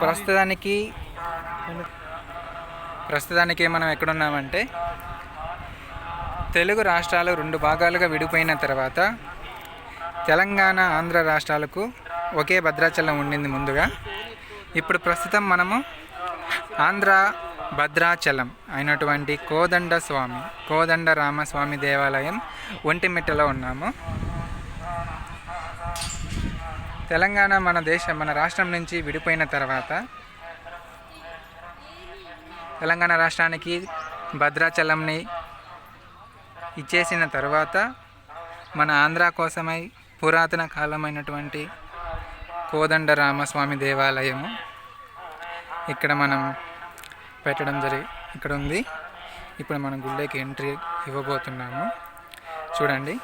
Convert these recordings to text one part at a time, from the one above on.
ప్రస్తుతానికి ప్రస్తుతానికి మనం ఎక్కడున్నామంటే తెలుగు రాష్ట్రాలు రెండు భాగాలుగా విడిపోయిన తర్వాత తెలంగాణ ఆంధ్ర రాష్ట్రాలకు ఒకే భద్రాచలం ఉండింది ముందుగా. ఇప్పుడు ప్రస్తుతం మనము ఆంధ్ర భద్రాచలం అయినటువంటి కోదండ రామస్వామి దేవాలయం ఒంటిమిట్టలో ఉన్నాము. తెలంగాణ మన రాష్ట్రం నుంచి విడిపోయిన తర్వాత తెలంగాణ రాష్ట్రానికి భద్రాచలంని ఇచ్చేసిన తర్వాత మన ఆంధ్ర కోసమై పురాతన కాలమైనటువంటి కోదండ రామస్వామి దేవాలయము ఇక్కడ మనం పెట్టడం ఇక్కడ ఉంది. ఇప్పుడు మనం గుళ్ళకి ఎంట్రీ ఇవ్వబోతున్నాము. చూడండి,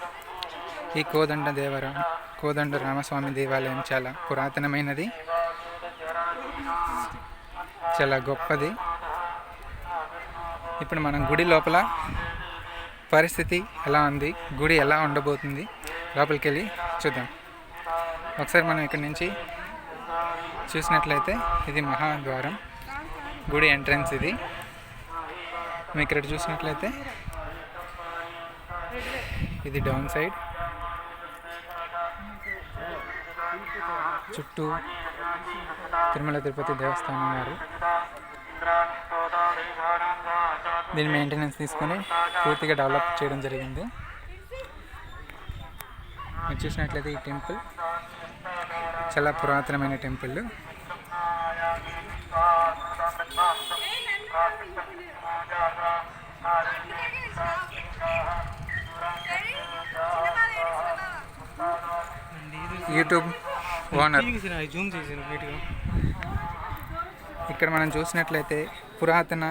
ఈ కోదండ రామస్వామి దేవాలయం చాలా పురాతనమైనది, చాలా గొప్పది. ఇప్పుడు మనం గుడి లోపల పరిస్థితి ఎలా ఉంది, గుడి ఎలా ఉండబోతుంది, లోపలికి వెళ్ళి చూద్దాం. ఒకసారి మనం ఇక్కడ నుంచి చూసినట్లయితే ఇది మహాద్వారం, గుడి ఎంట్రన్స్ ఇది. మేము ఇక్కడ చూసినట్లయితే ఇది డౌన్ సైడ్, చుట్టూ తిరుమల తిరుపతి దేవస్థానం వారు దీని మెయింటెనెన్స్ తీసుకొని పూర్తిగా డెవలప్ చేయడం జరిగింది. మీరు చూసినట్లయితే ఈ టెంపుల్ చాలా పురాతనమైన టెంపుల్. YouTube owner. ఇక్కడ మనం చూసినట్లయితే పురాతన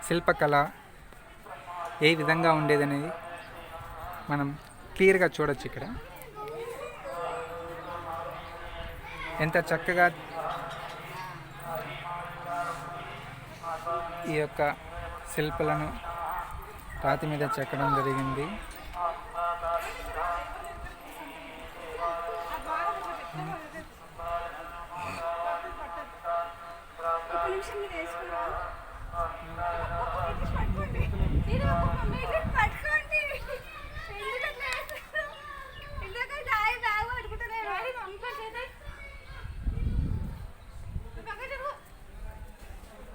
శిల్పకళ ఏ విధంగా ఉండేదనేది మనం క్లియర్గా చూడొచ్చు. ఇక్కడ ఎంత చక్కగా ఈ యొక్క శిల్పలను రాతి మీద చెక్కడం జరిగింది.